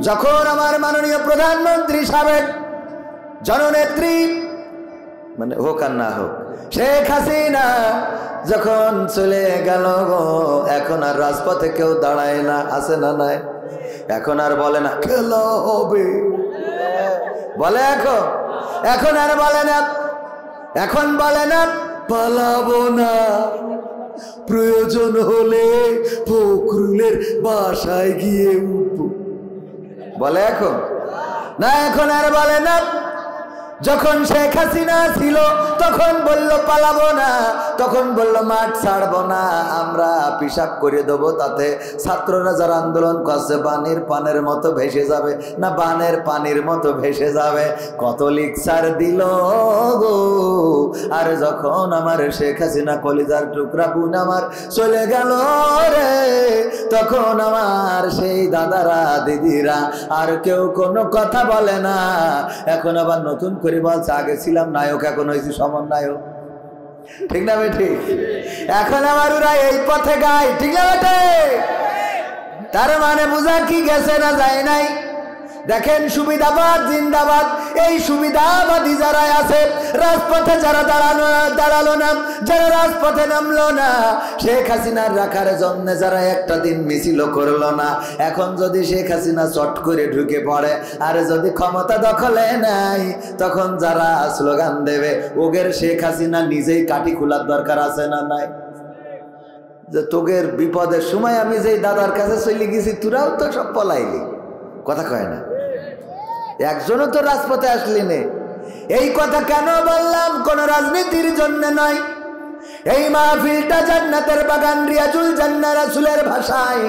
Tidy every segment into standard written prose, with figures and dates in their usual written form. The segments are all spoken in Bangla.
যখন আমার মাননীয় প্রধানমন্ত্রী সাবেক জননেত্রী মানে হোক আর না হোক শেখ হাসিনা যখন চলে গেল গো, এখন আর রাজপথে কেউ দাঁড়ায় না, আছে না নাই? এখন আর বলে না খেলা হবে, বলে এখন আর বলে না, এখন বলে না পালাবো না, প্রয়োজন হলে ফখরুলের বাসায় গিয়ে উঠবো, বলে এখন না? এখন আর বলে না। যখন শেখ হাসিনা ছিল তখন বলল পালাবো না, তখন বলল মাঠ ছাড়বো না, আমরা পিশাব করে দেবো, তাতে ছাত্ররা যারা আন্দোলন করছে বানের পানের মতো ভেসে যাবে, না বানের পানির মতো ভেসে যাবে। কত লিকসার দিল গো। আর যখন আমার শেখ হাসিনা কলিজার টুকরা বোন আমার চলে গেল রে, তখন আমার সেই দাদারা দিদিরা আর কেউ কোনো কথা বলে না। এখন আবার নতুন করে বলছে আগে ছিলাম নায়ক, এখন হয়েছি সমন্বয়ক, ঠিক না বেঠি? এখন আমার ওরা এই পথে গায়, ঠিক না বেটে? তার মানে বোঝা কি গেছে না যায় নাই? দেখেন সুবিধাবাদ জিন্দাবাদ, এই সুবিধাবাদী যারা আছে রাজপথে যারা দাঁড়ালো না, যারা রাজপথে নামলো না, শেখ হাসিনার রাখার জন্য যারা একটা দিন মিছিল করলো না, এখন যদি শেখ হাসিনা চট করে ঢুকে পড়ে আর যদি ক্ষমতা দখলে নাই, তখন যারা স্লোগান দেবে ওগের শেখ হাসিনা নিজেই কাটি খোলার দরকার আছে না নাই? যে তোগের বিপদের সময় আমি যেই দাদার কাছে চলে গেছি তোরাও তো সব পলাইলি, কথা কয় না? একজনও তো রাজপথে আসলি নে। এই কথা কেন বললাম? কোন রাজনীতির জন্য নয়। এই মাহফিলটা জান্নাতের বাগান, রিয়াজুল জান্নাহ রাসূলের ভাষায়।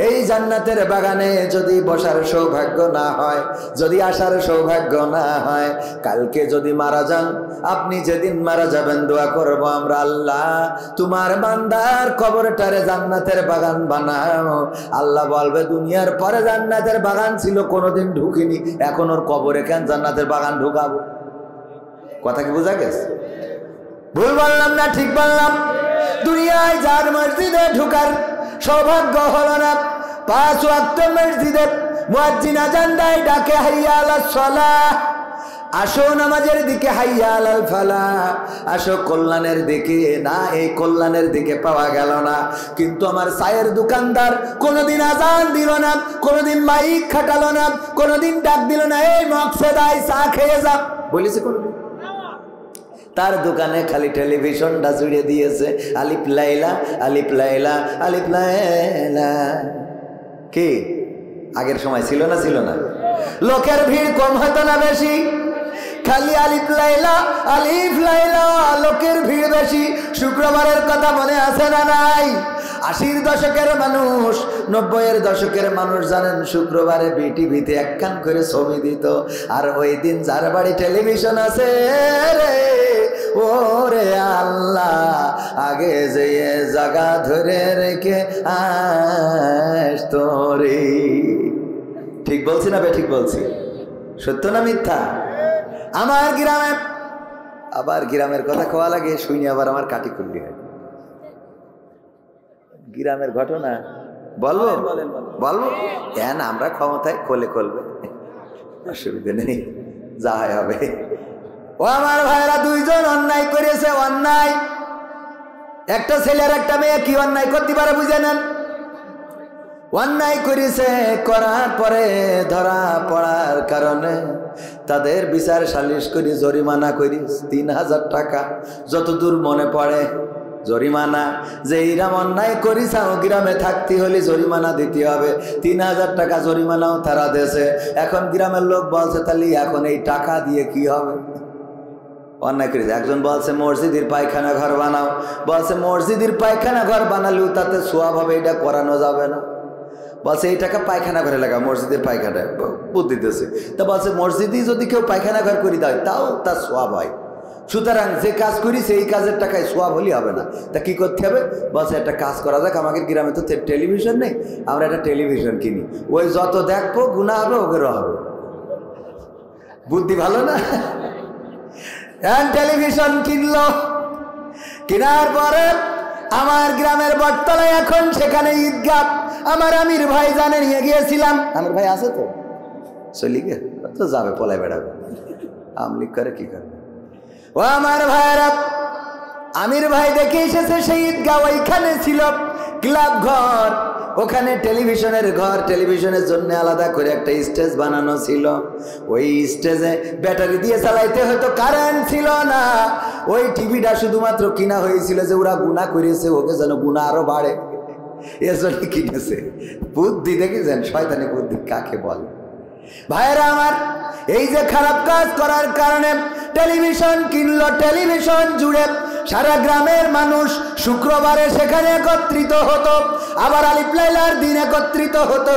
এই জান্নাতের বাগানে যদি বসার সৌভাগ্য না হয়, যদি আসার সৌভাগ্য না হয়, কালকে যদি মারা যান, আপনি যেদিন মারা যাবেন দোয়া করব আমরা, আল্লাহ তোমার বান্দার কবরটারে জান্নাতের বাগান বানাও। আল্লাহ বলবে দুনিয়ার পরে জান্নাতের বাগান ছিল কোনোদিন ঢুকিনি, এখন ওর কবরে কেন জান্নাতের বাগান ঢুকাবো? কথা কি বোঝা গেছে? ভুল বললাম না ঠিক বললাম? দুনিয়ায় যার মসজিদে ঢুকার সৌভাগ্য হলো না, 5 ওয়াক্ত মসজিদে মুয়াজ্জিন আযান দেয়, ডাকে হাইয়া আলাস সালাহ, আসো নামাজের দিকে, হাইয়া আলাল ফালাহ, আসো কল্যাণের দিকে। না, এই কল্যাণের দিকে পাওয়া গেল না। কিন্তু আমার চায়ের দোকানদার কোনোদিন আজান দিল না, কোনোদিন মাইক খাটালো না, কোনোদিন ডাক দিল না এই মকসেদায় চা খেয়ে যা, বলেছে কোনোদিন? তার দোকানে খালি টেলিভিশনটা জুড়ে দিয়েছে, আলিফ লাইলা আলিফ লাইলা আলিফ লাইলা। কি আগের সময় ছিল না? ছিল না? লোকের ভিড় কম হতো না বেশি? খালি আলিফ লাইলা আলিফ লাইলা, লোকের ভিড় বেশি। শুক্রবারের কথা মনে আছে না নাই? 80-র দশকের মানুষ, 90-এর দশকের মানুষ জানেন শুক্রবারে বিটিভিতে একখান করে ছবি দিত। আর ওই দিন যার বাড়ি টেলিভিশন আছে রে, ওরে আল্লাহ, আগে যে জায়গা ধরে রেখে আসতো রে। ঠিক বলছি না বে? ঠিক বলছি? সত্য না মিথ্যা? আমার গ্রামে, আবার গ্রামের কথা কোয়া লাগে শুনি, আবার আমার কাটি খুললি হয়। গ্রামের ঘটনা বলবো? বলবো কেন? আমরা ক্ষমতায় খোলে করবে, অসুবিধা নেই, যা হয় হবে। ও আমার ভাইরা, 2 জন অন্যায় করেছে। অন্যায়, একটা ছেলে আর একটা মেয়ে কি অন্যায় করতে পারে বুঝে নেন? অন্যায় করেছে, করার পরে ধরা পড়ার কারণে তাদের বিচার সালিশ করি, জরিমানা করি 3000 টাকা, যতদূর মনে পড়ে জরিমানা। যে ইরাম অন্যায় করিছাও, গ্রামে থাকতে হলে জরিমানা দিতে হবে, 3000 টাকা জরিমানাও তারা দেশে। এখন গ্রামের লোক বলছে তাহলে এখন এই টাকা দিয়ে কি হবে? অন্যায় করেছে। একজন বলছে মসজিদের পায়খানা ঘর বানাও, বলছে মসজিদের পায়খানা ঘর বানালেও তাতে সোয়াব হবে, এটা করানো যাবে না। বলছে এই টাকা পায়খানা ঘরে লাগা, মসজিদের পায়খানা বুদ্ধি দিতেছে। তা বলছে মসজিদেই যদি কেউ পায়খানা ঘর করে দেয় তাও তার সোয়াব হয়, সুতরাং যে কাজ করি সেই কাজের টাকায় সোয়াব হলেই হবে না। তা কি করতে হবে? বলছে একটা কাজ করা যাক, আমাদের গ্রামে তো টেলিভিশন নেই, আমরা একটা টেলিভিশন কিনি, ওই যত দেখবো গুণা হবে ওগেরও হবে। বুদ্ধি ভালো না? টেলিভিশন কিনলো, কেনার পরে আমার গ্রামের বটতলায় এখন সেখানে ঈদগাহ, আমার আমির ভাই জানে নিয়ে গিয়েছিলাম। আমির ভাই আছে তো চলি গে তো যাবে পলাই বেড়াবে, আমলিক করে কি করবে। ও আমার ভাইরা, আমির ভাই দেখে এসেছে সেই ঈদগাহ, ওইখানে ছিল ক্লাব ঘর, ওখানে টেলিভিশনের ঘর, টেলিভিশনের জন্য আলাদা করে একটা স্টেজ বানানো ছিল। ওই স্টেজে ব্যাটারি দিয়ে চালাইতে হয়তো কারেন্ট ছিল না। ওই টিভিটা শুধুমাত্র কিনা হয়েছিল যে ওরা গুনাহ করেছে, ওকে যেন গুনাহ আরো বাড়ে এজন্য কিনেছে। বুদ্ধি দেখেছেন, শয়তানি বুদ্ধি কাকে বলে। ভাইরা আমার, এই যে খারাপ কাজ করার কারণে টেলিভিশন কিনলো, টেলিভিশন জুড়ে সারা গ্রামের মানুষ শুক্রবারে সেখানে একত্রিত হতো, আবার আলিফ লাইলার দিন একত্রিত হতো।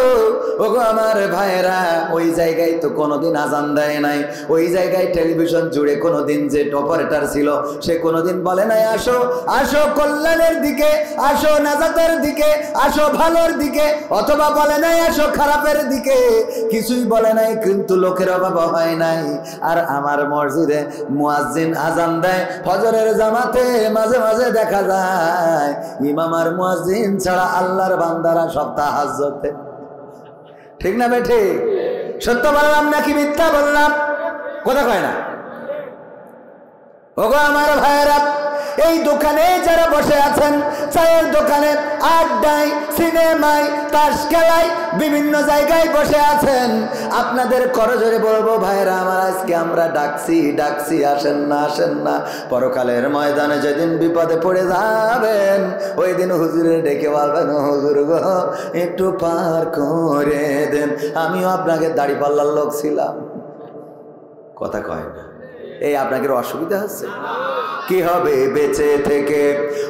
ওগো আমার ভাইরা, ওই জায়গায় তো কোনোদিন আজান দেয় নাই, ওই জায়গায় টেলিভিশন জুড়ে কোনোদিন যে অপারেটর ছিল সে কোনোদিন বলে নাই আসো আসো কল্যাণের দিকে, আসো নাজাতের দিকে, আসো ভালোর দিকে, অথবা বলে নাই আসো খারাপের দিকে, কিছুই বলে নাই। কিন্তু লোকের অভাব হয় নাই। আর আমার মসজিদে মুয়াজ্জিন আজান দেয় ফজরের জামাতে, মাঝে মাঝে দেখা যায় ইমাম আর মুয়াজ্জিন ছাড়া আল্লাহর বান্দারা সব তাহাজ্জুদে। ঠিক না বেঠি? সত্য বললাম নাকি মিথ্যা বললাম? কথা কয় না। ওগো আমার ভাইয়েরা, এই দোকানে যারা বসে আছেন, চায়ের দোকানে, আড্ডায়, সিনেমায়, তাস খেলায়, বিভিন্ন জায়গায় বসে আছেন, আপনাদের করজোরে বলবো ভাইরা আমার, আজকে আমরা ডাকছি আসেন না, আসেন না। পরকালের ময়দানে যেদিন বিপদে পড়ে যাবেন, ওই দিন হুজুরে ডেকে বলবেন হুজুর গো একটু পার করে দেন, আমিও আপনাকে দাড়ি পাল্লার লোক ছিলাম। কথা কয় না। এই আপনাকে অসুবিধা হচ্ছে? কি হবে বেঁচে থেকে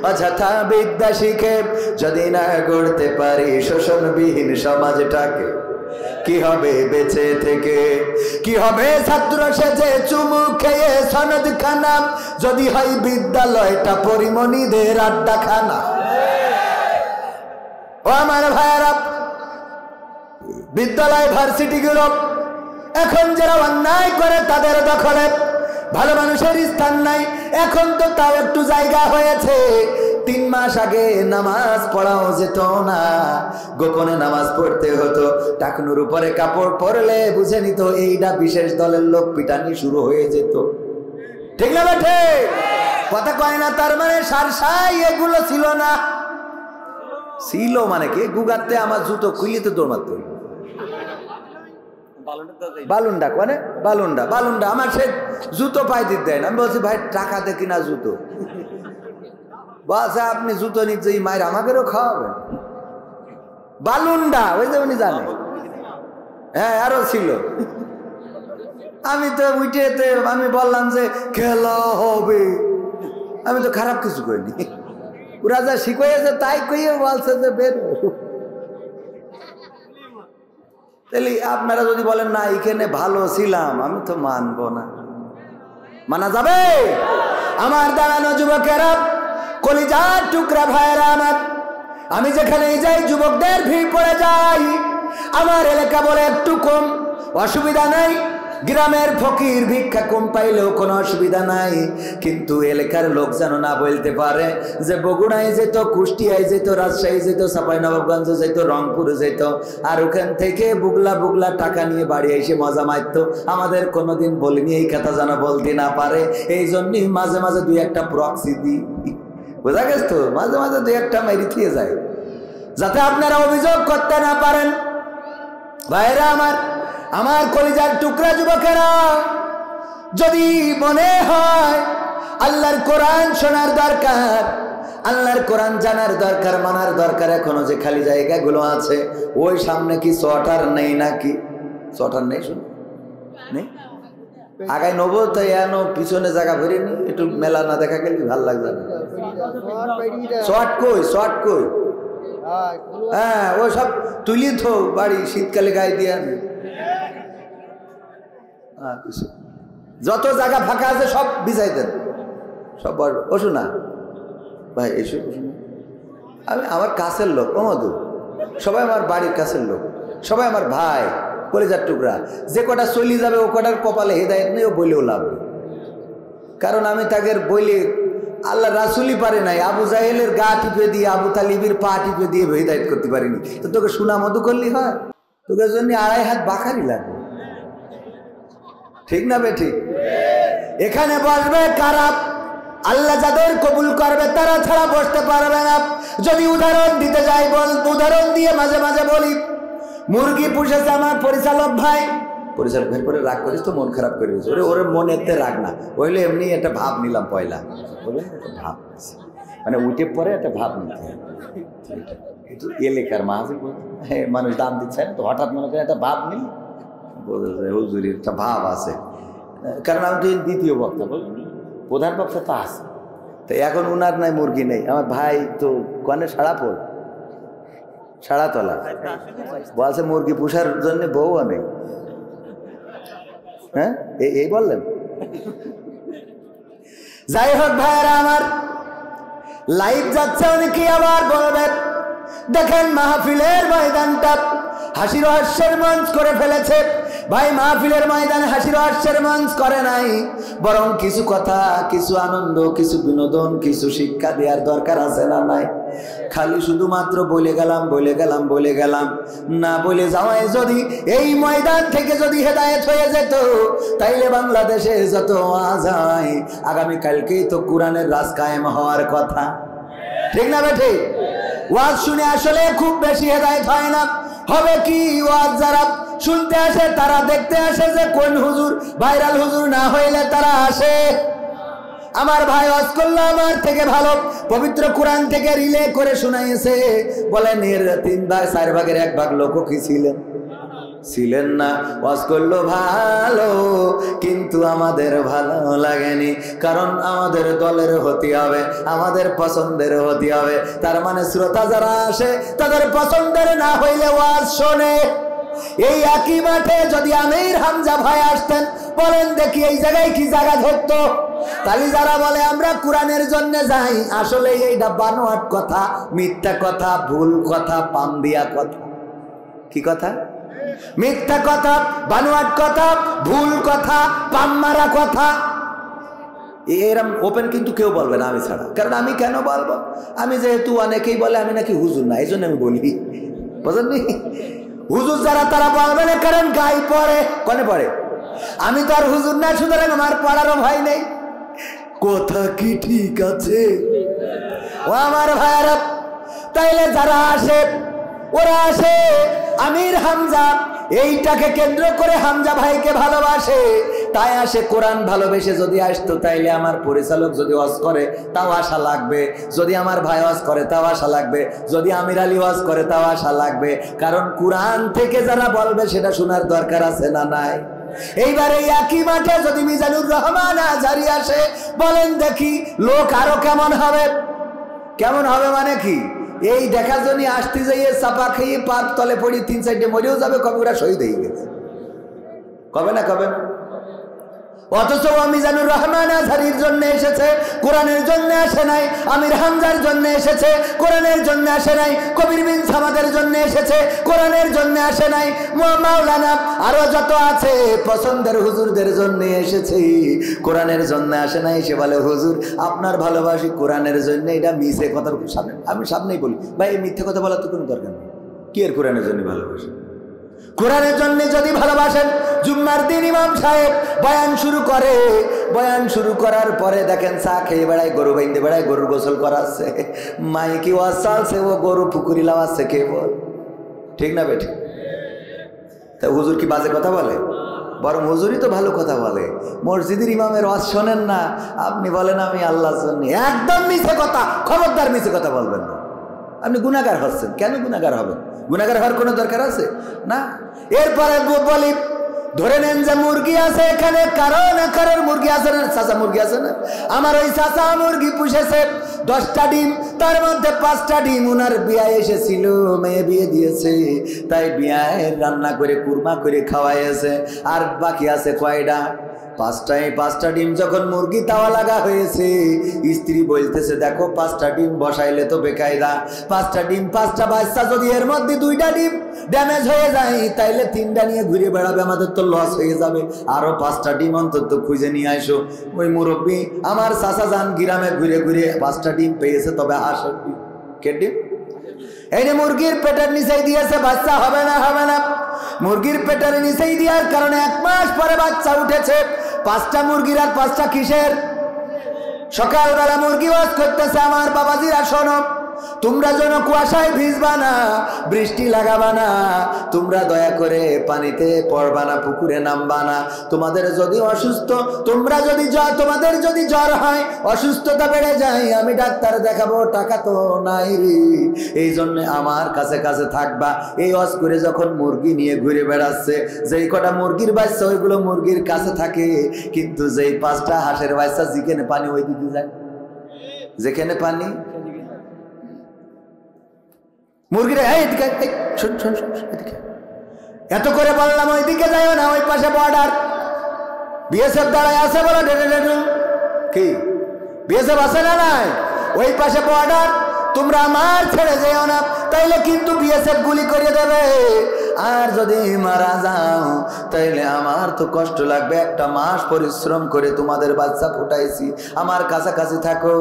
অযথা বিদ্যা শিখে যদি না গড়তে পারি শোষণবিহীন সমাজটাকে? কি হবে বেঁচে থেকে? কি হবে ছাত্র সেজে চুমু খেয়ে সনদ খানা যদি হয় বিদ্যালয়টা পরিমণিদের আড্ডাখানা? ও আমার ভাইয়েরা, বিদ্যালয় ভার্সিটিগুলো এখন যারা অন্যায় করে তাদের দখলে, ভালো মানুষের স্থান নাই। এখন তো তাও একটু জায়গা হয়েছে। 3 মাস আগে নামাজ পড়াও যেত না, গোপনে নামাজ পড়তে হতো। টাকনুর উপরে কাপড় পরলে বুঝে নিত এইটা বিশেষ দলের লোক, পিটানি শুরু হয়ে যেত। ঠিক না বেঠে? কথা কয় না। তার মানে সারসাই এগুলো ছিল না। ছিল মানে কি? গুগাতে আমার জুতো খুলিতে দৌড় মারত। বালুন্ডা মানে বালুন্ডা আমার সে জুতো পাই দিতে দেয় না। আমি বলছি ভাই টাকা দিয়ে কিনা জুতো, বলছে আপনি জুতো নিতে মায়ের আমাকেও খাওয়াবেন। বালুন্ডা ওই যে উনি জানে। হ্যাঁ আরো ছিল। আমি তো উঠেতে আমি বললাম যে খেলা হবে, আমি তো খারাপ কিছু করিনি। ওরা যা শিখাইছে তাই কইয়ে বলছে যে বের। তাহলে আপনারা যদি বলেন না এখানে ভালো ছিলাম, আমি তো মানবো না। মানা যাবে? আমার দাঁড়ানো যুবকেরা, কলিজার টুকরা ভাইয়েরা আমার, আমি যেখানে যাই যুবকদের ভিড় পড়ে যাই। আমার এলাকা বলে একটু কম, অসুবিধা নাই। গ্রামের ফকির ভিক্ষা কম পাইলেও কোনো অসুবিধা নাই। কিন্তু এলাকার লোক যেন না বলতে পারে যে বগুড়ায় যেত, কুষ্টিয়ায় যেত, রাজশাহী যেত, চাঁপাইনবাবগঞ্জ যেত, রংপুরে যেত, আর ওখান থেকে বুগলা টাকা নিয়ে বাড়ি এসে মজা মারত। আমাদের কোনোদিন বলিনি, এই কথা যেন বলতে না পারে। এই জন্যই মাঝে মাঝে 2-1টা প্রক্সি দিই। বোঝা গেছে তো? মাঝে মাঝে 2-1টা মেরি দিয়ে যায়, যাতে আপনারা অভিযোগ করতে না পারেন। ভাইরা আমার কলিজার টুকরা যুবকেরা, যদি মনে হয় আল্লাহর কোরআন শোনার দরকার, আল্লাহর কোরআন জানার দরকার, মানার দরকার, এখনো যে খালি জায়গাগুলো আছে ওই সামনে কি চটার নেই নাকি? চটার নেই, শুন নেই, আগায় নেবো তাই এনো পিছনে জায়গা ভরিনি, একটু মেলা না দেখা গেলে ভাল লাগবে না। শর্ট কই হ্যাঁ ও সব তুলি থো বাড়ি, শীতকালে গায়ে দিয়ে আনে। যত জায়গা ফাঁকা আছে সব বিছাই দেন, সব বড়। ও শোনা ভাই, এসো আমি আমার কাছের লোক, ও মধু, সবাই আমার বাড়ির কাছের লোক, সবাই আমার ভাই, কলিজার টুকরা। যে কটা চলি যাবে ও কটার কপালে হেদায়েত নেই, ও বলেও লাভ নেই। কারণ আমি তাকে বলে আল্লাহ রাসূলই পারে নাই, আবু জাহেলের গা টিপে দিয়ে আবু তালিবের পা টিপে দিয়ে হিদায়াত করতে পারিনি। তো তোকে সুনা মধু করলি হয়? তোকে জন্য 2.5 হাত বাখারি লাগবে, ঠিক না বে ঠিক? এখানে বসবে কারা? আল্লাহ যাদের কবুল করবে তারা ছাড়া বসতে পারবে না। যদি উদাহরণ দিতে যাই, উদাহরণ দিয়ে মাঝে মাঝে বলি, মুরগি পুষেছে আমার পরিচালক ভাই পরে রাগ করিস তো, মন খারাপ করে দিয়েছে। ওরে মনে এতে রাগ না, ওইলে এমনি একটা ভাব নিলাম পয়লা, ভাব মানে উঠে পরে একটা ভাব নিতে হয়। এলাকার মাহাজির মানুষ দাম দিচ্ছে না তো, হঠাৎ মনে করে একটা ভাব নিই, হুজুরির একটা ভাব আছে। কারণ আমি তো দ্বিতীয় বক্তা, প্রধান বক্তা তো আছে, তো এখন উনার নাই মুরগি নেই। আমার ভাই তো কনে সাড়াতলা বলছে মুরগি পুষার জন্য বউও নেই। হ্যাঁ, এই বললেন। যাই হোক ভাইয়েরা আমার, লাইভ যাচ্ছে, অনেকে আবার বলবেন দেখেন মাহফিলের ময়দানটা হাসি রহস্যের মঞ্চ করে ফেলেছে। ভাই মাহফিলের ময়দানে হাসি রহস্যের মঞ্চ করে নাই, বরং কিছু কথা, কিছু আনন্দ, কিছু বিনোদন, কিছু শিক্ষা দেওয়ার দরকার আছে না নাই? খালি শুধুমাত্র বলে গেলাম না বলে যাওয়ায় যদি এই ময়দান থেকে যদি হেদায়েত হয়ে যেত, তাইলে বাংলাদেশে যত ওয়াজ হয় আগামীকালকেই তো কোরআনের রাজ কায়েম হওয়ার কথা, ঠিক না বেঠি? ওয়াজ শুনে আসলে খুব বেশি হেদায়েত হয় না। হবে কি, ওয়াজ যারা শুনতে আসে তারা দেখতে আসে যে কোন হুজুর ভাইরাল হুজুর না হইলে তারা আসে। আমার ভাই ওয়াজ করলো আমার থেকে ভালো, পবিত্র কোরআন থেকে রিলে করে শোনাইছে। বলেন এর 3 ভাগ 4 ভাগের 1 ভাগ লোক কি ছিলেন না? ওয়াজ করলো ভালো, কিন্তু আমাদের ভালো লাগেনি, কারণ আমাদের দলের হতে হবে, আমাদের পছন্দের হতে হবে। তার মানে শ্রোতা যারা আসে তাদের পছন্দের না হইলে ওয়াজ শোনে। এই একই মাঠে যদি আমির হামজা ভাই আসতেন, বলেন দেখি এই জায়গায় কি জায়গা ধরতো? তাহলে যারা বলে আমরা কোরআনের জন্য যাই, আসলে এইটা বানোয়াট কথা, মিথ্যা কথা, ভুল কথা, পাম দিয়া কথা। কি কথা? মিথ্যা কথা, বানোয়াট কথা, ভুল কথা, পাম মারা কথা। এরম ওপেন কিন্তু কেউ বলবে না আমি ছাড়া। কারণ আমি কেন বলবো? আমি যেহেতু অনেকেই বলে আমি নাকি হুজুর না, এই জন্য আমি বলি, বুঝলেন? হুজুর যারা তারা বলবে না, কারণ গাই পড়ে, কনে পড়ে। আমি তো আর হুজুর না, সুতরাং আমার পড়ারও ভয় নেই। কথা কি ঠিক আছে ও আমার ভাইরা? তাইলে যারা আসে ওরা আসে আমির হামজা, এইটাকে কেন্দ্র করে হামজা ভাইকে ভালোবাসে, তাই আসে। কোরআন ভালোবেসে যদি আসতো, তাইলে আমার পরিচালক যদি ওয়াজ করে তাও আশা লাগবে, যদি আমার ভাই ওয়াজ করে তাও আশা লাগবে, যদি আমির আলী ওয়াজ করে তাও আশা লাগবে। কারণ কোরআন থেকে যারা বলবে সেটা শোনার দরকার আছে না নাই? এইবারে একই মাঠে যদি মিজানুর রহমান আজহারী আসে, বলেন দেখি লোক আরো কেমন হবে? কেমন হবে মানে কি? এই দেখার জন্য আসতে যাইয়ে চাপা খেয়ে পাক তলে পড়ি 3-4টে মরেও যাবে, কবে ওরা শহীদ হয়ে গেছে, কবে না? অথচ মিজানুর রহমান আজহারীর জন্য এসেছে, কোরআনের জন্য আসে নাই। আমির হামজার জন্য এসেছে, কোরআনের জন্য আসে নাই। কবির বিন সামাদের জন্য এসেছে, কোরআনের জন্য আসে নাই। মাওলানা আরো যত আছে পছন্দের হুজুরদের জন্য এসেছে, কোরআনের জন্য আসে নাই। সে বলে হুজুর আপনার ভালোবাসি কোরআনের জন্য। এটা মিছে কথা, সামনে আমি সামনেই বলি ভাই, এই মিথ্যে কথা বলার তো কোনো দরকার নেই। কি এর কোরআনের জন্য ভালোবাসি? কোরআনের জন্য যদি ভালোবাসেন, জুম্মার দিন ইমাম সাহেব বয়ান শুরু করে, বয়ান শুরু করার পরে দেখেন চা খেয়ে বেড়ায়, গরু বাইন্দে বেড়ায়, গরুর গোসল করাচ্ছে, মাইকি ওয়াজ চলছে, ও গরু পুকুরি লাগাচ্ছে, কে বল, ঠিক না বেঠি? তা হুজুর কি বাজে কথা বলে? বরং হুজুরই তো ভালো কথা বলে। মসজিদের ইমামের ওয়াজ শোনেন না, আপনি বলেন আমি আল্লাহর জন্য। একদম মিছে কথা, খবরদার মিছে কথা বলবেন না। আপনি গুনাহগার হচ্ছেন। কেন গুনাহগার হবেন? গুনাহগার হওয়ার কোনো দরকার আছে না। এরপরে বলি, ধরে নেন যে মুরগি আছে এখানে, কারোর মুরগি আছে না, চাচা মুরগি আছে না, আমার ওই চাচা মুরগি পুষেছে, 10টা ডিম, তার মধ্যে 5টা ডিম উনার বিয়ায় এসেছিল, মেয়ে বিয়ে দিয়েছে, তাই বিয়ায় রান্না করে কুরমা করে খাওয়াইছে। আর বাকি আছে কয়টা? 5টায় 5টা ডিম যখন মুরগি তাওয়া লাগা হয়েছে, স্ত্রী বলতেছে দেখো 5টা ডিম বসাইলে তো বেকায়দা, 5টা ডিম 5টা বাচ্চা, যদি এর মধ্যে 2টা ডিম ড্যামেজ হয়ে যায় তাইলে 3টা নিয়ে ঘুরে বেড়াবে, আমাদের তো লস হয়ে যাবে, আরো 5টা ডিম অন্তত খুঁজে নিয়ে আসো। ওই মুরব্বী আমার চাচা যান গ্রামে ঘুরে ঘুরে 5টা ডিম পেয়েছে, তবে হাঁসের ডিম। কে ডিম? এই যে মুরগির পেটের নিচেই দিয়েছে, বাচ্চা হবে না, হবে না। মুরগির পেটের নিচেই দেওয়ার কারণে 1 মাস পরে বাচ্চা উঠেছে। 5টা মুরগির আর 5টা কিসের? সকালবেলা মুরগি ওয়াজ করতেছে, আমার বাবাজিরা শোনো, তোমরা যেন কুয়াশায় ভিজবা না, বৃষ্টি লাগাবা না, তোমরা দয়া করে পানিতে পড়বা না, পুকুরে নামবা না। তোমাদের যদি অসুস্থ, তোমাদের যদি জ্বর হয়, অসুস্থতা বেড়ে যায়, আমি ডাক্তার দেখাবো, টাকা তো নাই রে, এই জন্য আমার কাছে কাছে থাকবা। এই ওয়াজ করে যখন মুরগি নিয়ে ঘুরে বেড়াচ্ছে, যেই কটা মুরগির বাচ্চা ওইগুলো মুরগির কাছে থাকে, কিন্তু যেই 5টা হাঁসের বাচ্চা যেখানে পানি ওই দিকে যায়, যেখানে পানি মুরগিরা এদিকে, শোন শোন শোন এদিকে, এত করে বললাম ওইদিকে যাইও না, ওই পাশে বর্ডার, বিএসএফ দাঁড়ায় আছে, বলো কি বিএসএফ আছে না নাই? ওই পাশে বর্ডার, তোমরা আমার ছেড়ে যেও না, তাইলে কিন্তু বিএসএফ গুলি করে দেবে। আর যদি মারা যাও তাইলে আমার তো কষ্ট লাগবে, 1টা মাস পরিশ্রম করে তোমাদের বাচ্চা ফুটাইছি, আমার কাছাকাছি থাকো।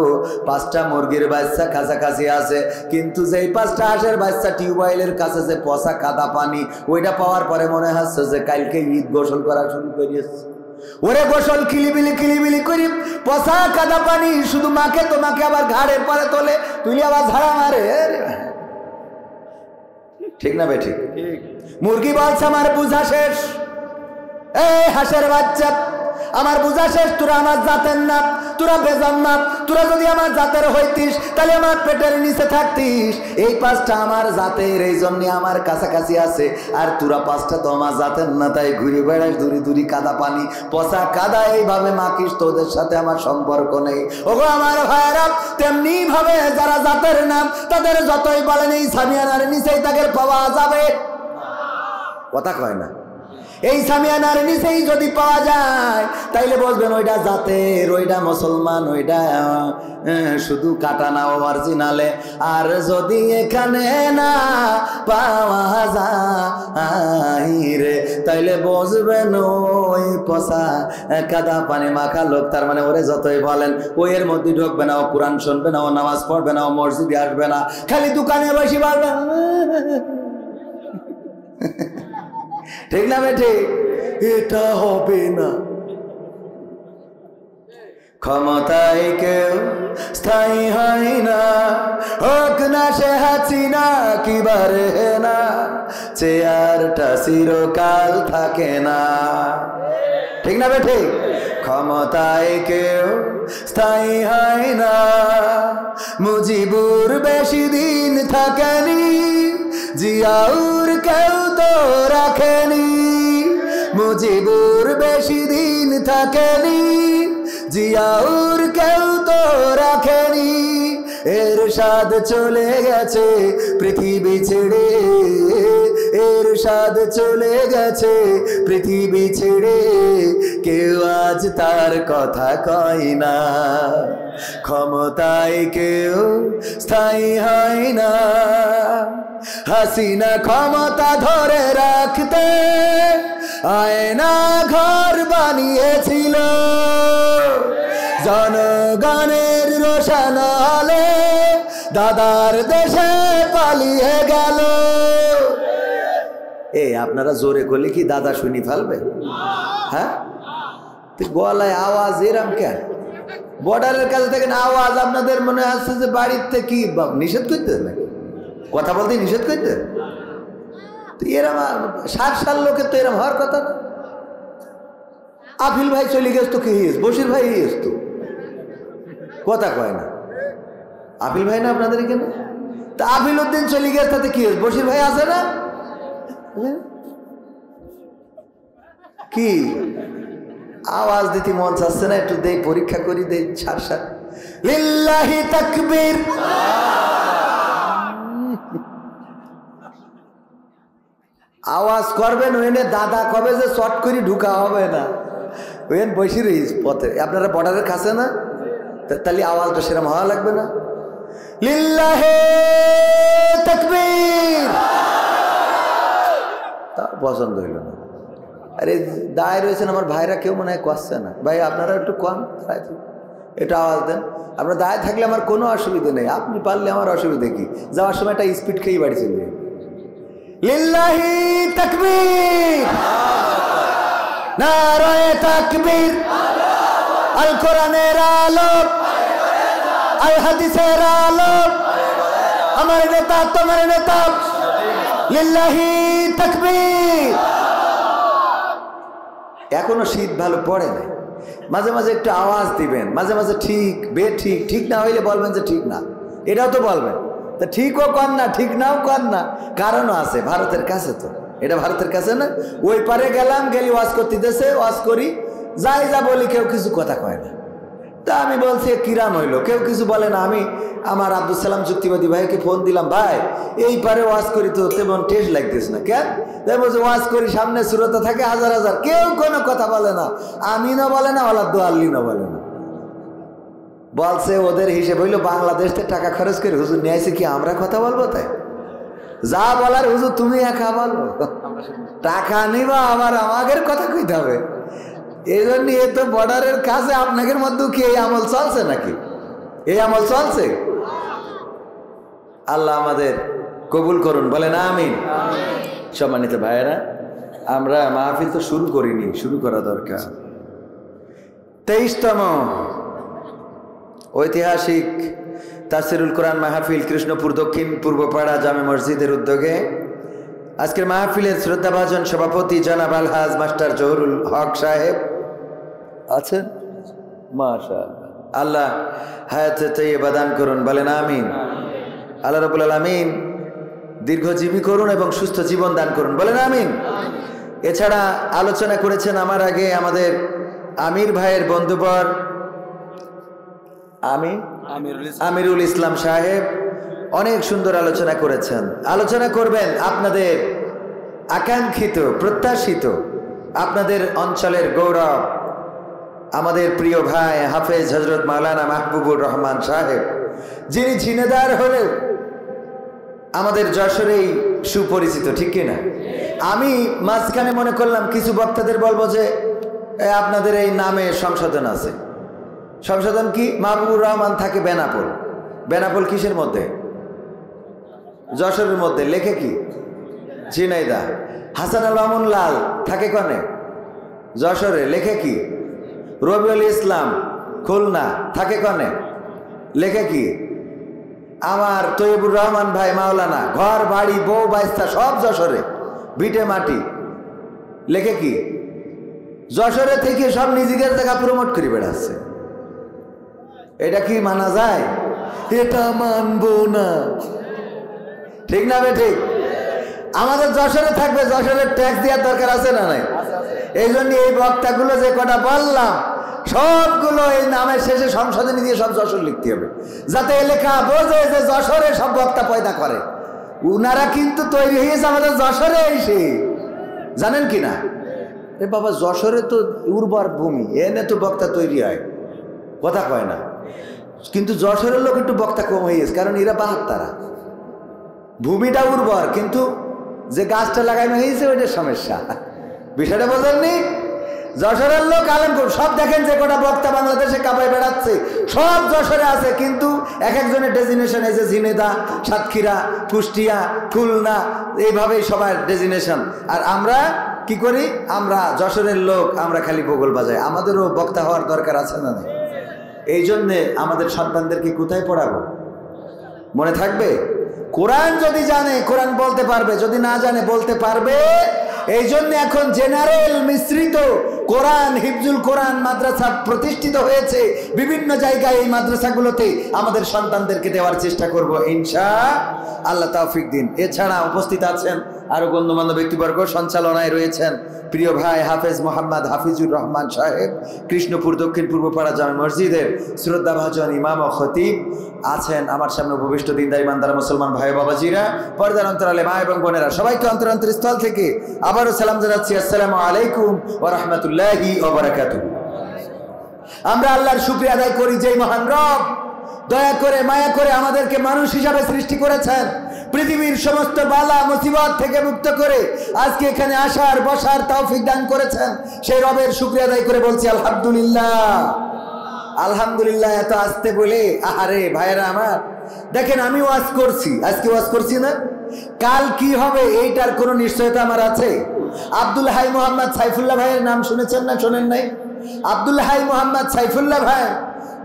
5টা মুরগির বাচ্চা কাছাকাছি আছে, কিন্তু যেই 5টা হাঁসের বাচ্চা টিউবওয়েলের কাছে যে পচা কাদা পানি, ওইটা পাওয়ার পরে মনে হচ্ছে যে কালকে ঈদ গোসল করা শুরু করিয়েছে। ওরে গোসল কিলিবিলি করি, পচা কাদা পানি শুধু মাকে, তোমাকে আবার ঘাড়ের পরে তোলে, তুলে আবার ঝাড়া মারে। ঠিক না বেঠিক? মুরগি বলছে আমার বুঝা শেষ, এই হাঁসের বাচ্চা আমার বুঝা শেষ, তোরা আমার জাতের না, তোরা বেজান না, তোরা যদি আমার জাতের হইতিস তাহলে আমার পেটের নিচে থাকতিস। এই 5টা আমার জাতের, এই জন্য আমার কাছাকাছি আছে, আর তোরা 5টা তো আমার জাতের না, তাই ঘুরে বেড়াস দূরে দূরে কাদা পানি, পচা কাদা এইভাবে মাখিস, তোদের সাথে আমার সম্পর্ক নেই। ওগো আমার ভাইয়েরা, তেমনি ভাবে যারা জাতের নাম, তাদের যতই বলেন এই সামিয়ানার নিচেই তাদের পাওয়া যাবে, কথা কয় না, এই সামিয়ানার নিচেই যদি পাওয়া যায় তাইলে বলবেন ওইটা জাতের, ওইটা মুসলমান, ওইটা শুধু কাটা না অরিজিনালে। আর যদি এখানে না পাওয়া যায় রে, তাইলে বুঝবেন ওই পচা কাদা পানি মাখা লোক, তার মানে ওরে যতই বলেন ওই এর মধ্যে ঢুকবে না, ও কোরআন শুনবে না, ও নামাজ পড়বে না, ও মসজিদে আসবে না, খালি দোকানে বসে পারবে। ঠিক না বেঠে? এটা হবে না। ক্ষমতায় কেউ স্থায়ী হয় না, হোক না সে হাসিনা কি বারে না, চেয়ারটা চিরকাল থাকে না। ঠিক না বেঠে? ক্ষমতায় কেউ স্থায়ী হয় না, মুজিবুর বেশি দিন থাকেনি, জিয়াউর কেউ তো রাখেনি, মুজিবুর বেশি দিন থাকেনি, জিয়াউর কেউ তো রাখেনি। এরশাদ চলে গেছে পৃথিবী ছেড়ে, এরশাদ চলে গেছে পৃথিবী ছেড়ে, কেউ আজ তার কথা কয় না। ক্ষমতায় কেউ স্থায়ী হয় না, হাসিনা ক্ষমতা ধরে রাখতে আয়না ঘর বানিয়েছিল, জনগণের রোশন আলো দাদার দেশে পালিয়ে গেল। আপনারা জোরে করলে কি দাদা শুনি ফেলবে? হ্যাঁ, গলায় আওয়াজ এরম কেন? বর্ডারের কাছে থেকে আওয়াজ আপনাদের মনে আসছে যে বাড়ির থেকে কি নিষেধ করতে নাকি? কথা বলতে নিষেধ করতে? তো এরম 60 সাল লোকের তো এরম হওয়ার কথা না। আফিল ভাই চলে গেছ তো কি হয়েছে, বশির ভাই হয়েছ তো, কথা কয় না। আফিল ভাই না আপনাদের এখানে? তা আফিল উদ্দিন চলে গেছে তাতে কি হয়েছে, বশির ভাই আছে না? কি আওয়াজ দিতে মন চাচ্ছে না? একটু দেই, পরীক্ষা করি, দেই, 60 লিল্লাহি তাকবীর। আওয়াজ করবেন ওইনে দাদা কবে যে শর্ট করে ঢুকা হবে না, ওইন বসে রইস পথে। আপনারা বর্ডারের কাছে না, তাহলে আওয়াজটা সেরকম হওয়া লাগবে না। লিল্লাহি তাকবীর। তা পছন্দ হইল না। আরে দায় রয়েছেন আমার ভাইরা, কেউ মনে হয় করছে না। ভাই আপনারা একটু কম একটু আওয়াজ দেন। আপনার দায় থাকলে আমার কোনো অসুবিধা নেই, আপনি পারলে আমার অসুবিধা কি? যাওয়ার সময় একটা স্পিড খেয়েই বাড়ি চলবে। লিল্লাহি তাকবীর, নারায়ে তাকবীর। আল কোরআনের আলো, আল হাদিসের আলো, আমার নেতা তোমার নেতা। লিল্লাহি তাকবীর। এখনো শীত ভালো পড়ে নাই, মাঝে মাঝে একটু আওয়াজ দিবেন, মাঝে মাঝে ঠিক বেঠিক, ঠিক না হইলে বলবেন যে ঠিক না, এটাও তো বলবেন। তা ঠিকও কর না, ঠিক নাও কর না, কারণও আছে। ভারতের কাছে তো, এটা ভারতের কাছে না। ওই পারে গেলাম, গেলি ওয়াজ করতে দেশে, ওয়াজ করি, যাই যা বলি কেউ কিছু কথা কয় না। তা আমি বলছি কিরাম হইলো, কেউ কিছু বলে না। আমি আমার আব্দুল সালাম যুক্তিবাদী ভাইকে ফোন দিলাম, ভাই এই পারে ওয়াজ করি তো তেমন টেস্ট লাগতেছে না কেন? তাই বলছে ওয়াজ করি, সামনে শ্রোতা থাকে হাজার হাজার, কেউ কোনো কথা বলে না, আমিনও বলে না, ওলা দোয়াল্লিনও বলে না। বলছে ওদের হিসেব হইলো বাংলাদেশ থেকে টাকা খরচ করে হুজুর নিয়ে আসে, কি আমরা কথা বলবো? তাই যা বলার হুজুর তুমি একা বলবো, টাকা নিবা আবার আমাদের কথা কইতে হবে। এই জন্য এ তো বর্ডারের কাছে, আপনাদের মধ্যে কি এই আমল চলছে নাকি? এই আমল চলছে? আল্লাহ আমাদের কবুল করুন, বলেন আমিন। সম্মানিত ভাইয়েরা, আমরা মাহফিল তো শুরু করিনি, শুরু করা দরকার। 23তম ঐতিহাসিক তাফসিরুল কোরআন মাহফিল কৃষ্ণপুর দক্ষিণ পূর্বপাড়া জামে মসজিদের উদ্যোগে আজকের মাহফিলের শ্রদ্ধাভাজন সভাপতি জনাব আলহাজ মাস্টার জহুরুল হক সাহেব আছেন। মাশাআল্লাহ, আল্লাহ হায়াতে তাইয়্যিবা দান করুন, বলেন আমিন। আল্লাহ রাব্বুল আলামিন দীর্ঘজীবী করুন এবং সুস্থ জীবন দান করুন, বলেন আমিন। এছাড়া আলোচনা করেছেন আমার আগে আমাদের আমির ভাইয়ের বন্ধুবর আমিরুল ইসলাম সাহেব, অনেক সুন্দর আলোচনা করেছেন। আলোচনা করবেন আপনাদের আকাঙ্ক্ষিত, প্রত্যাশিত, আপনাদের অঞ্চলের গৌরব, আমাদের প্রিয় ভাই হাফেজ হযরত মাওলানা মাহবুবুর রহমান সাহেব, যিনি ঝিনেদার হলেও আমাদের যশোরেই সুপরিচিত, ঠিক কিনা? আমি মাঝখানে মনে করলাম কিছু বক্তাদের বলবো যে আপনাদের এই নামে সংশোধন আছে। সংশোধন কি? মাহবুবুর রহমান থাকে বেনাপোল। বেনাপোল কিসের মধ্যে? যশোরের মধ্যে। লেখে কি? ঝিনাইদহ। হাসান আল মামুন লাল থাকে কনে? যশোরে। লেখে কি? রবিউল ইসলাম খুলনা, থাকে কনে? লেখে কি? আমার তৈয়বুর রহমান ভাই মাওলানা, ঘর বাড়ি বউ বাইস্তা সব যশোরে, ভিটে মাটি। লেখে কি? যশোরে থেকে সব নিজেদের জায়গা প্রমোট করে বেড়াচ্ছে। এটা কি মানা যায়? এটা মানবো না, ঠিক না বে ঠিক? আমাদের যশোরে থাকবে, যশোরের ট্যাক্স দেওয়ার দরকার আছে না নাই? এই জন্য এই বক্তাগুলো যে কটা বললাম সবগুলো এই নামের শেষে সংশোধনী দিয়ে সব যশোর লিখতে হবে, যাতে এলাকা বোঝে যে যশোরে সব বক্তা পয়দা করে। উনারা কিন্তু তৈরি হয়েছে আমাদের যশোরে এসে, জানেন কি না? এ বাবা, যশোরে তো উর্বর ভূমি, এনে তো বক্তা তৈরি হয়, কথা কয় না। কিন্তু যশোরের লোক একটু বক্তা কম হয়ে গেছে, কারণ এরা বাহাত্তারা, ভূমিটা উর্বর, কিন্তু যে গাছটা লাগানো হয়েছে ওইটার সমস্যা। বিষয়টা বোঝেননি? যশোরের লোক আলেম সব দেখেন, যে কটা বক্তা বাংলাদেশে কাঁপায় বেড়াচ্ছে সব যশোরে আছে, কিন্তু এক একজনের ডেজিনেশন এসে ঝিনেদহ, সাতক্ষীরা, কুষ্টিয়া, খুলনা, এইভাবেই সবার ডেজিনেশন। আর আমরা কি করি? আমরা যশোরের লোক, আমরা খালি বগল বাজাই। আমাদেরও বক্তা হওয়ার দরকার আছে না? এই জন্যে আমাদের সন্তানদেরকে কোথায় পড়াবো? মনে থাকবে? কোরআন যদি জানে কোরআন বলতে পারবে, যদি না জানে বলতে পারবে। এই জন্য এখন জেনারেল মিশ্রিত কোরআন, হিফজুল কোরআন মাদ্রাসা প্রতিষ্ঠিত হয়েছে বিভিন্ন জায়গায়। এই মাদ্রাসাগুলোতে আমাদের সন্তানদেরকে দেওয়ার চেষ্টা করব ইনশাআল্লাহ, তৌফিক দিন। এছাড়া উপস্থিত আছেন আরো গণ্যমান্য ব্যক্তিবর্গ সঞ্চালনায় রয়েছেন প্রিয় ভাই হাফেজ মোহাম্মদ হাফিজুর রহমান সাহেব, কৃষ্ণপুর দক্ষিণ পূর্বপাড়া জামে মসজিদের শ্রদ্ধাভাজন ইমাম ও খতিব আছেন। আমার সামনে উপবিষ্ট দিনদার ইমানদার মুসলমান ভাই বাবাজিরা, পর্দার অন্তরালে মা এবং বোনেরা, সবাইকে অন্তরস্থল থেকে আবারও সালাম জানাচ্ছি। আসসালামু আলাইকুম ওয়া রাহমাতুল্লাহি ওয়া বারাকাতুহু। আমরা আল্লাহর শুকরিয়া আদায় করি যে মহান রব দয়া করে মায়া করে আমাদেরকে মানুষ হিসাবে সৃষ্টি করেছেন, পৃথিবীর সমস্ত বালা মুসিবত থেকে মুক্ত করে আজকে এখানে আসার বসার তৌফিক দান করেছেন। সেই রবের শুকরিয়া আদায় করে বলছি আলহামদুলিল্লাহ। আলহামদুলিল্লাহ। এত আসতে বলে আহারে ভাইরা আমার, দেখেন আমি ওয়াজ করছি, আজকে ওয়াজ করছি না, কাল কি হবে এইটার কোনো নিশ্চয়তা আমার আছে? আব্দুল হাই মোহাম্মদ সাইফুল্লাহ ভাইয়ের নাম শুনেছেন না শোনেন নাই? আব্দুল হাই মোহাম্মদ সাইফুল্লাহ ভাই